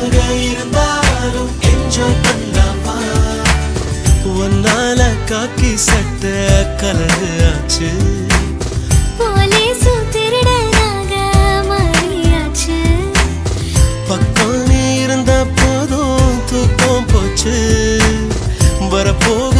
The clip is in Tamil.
இருந்தாலும் என்ஜாய் பண்ணலாமா ஒன்னால காக்கி சட்ட கலரு ஆச்சு போலீசு திருடனாக மாறியாச்சு பக்கம் நீ இருந்த போதும் தூக்கம் போச்சு வரப்போக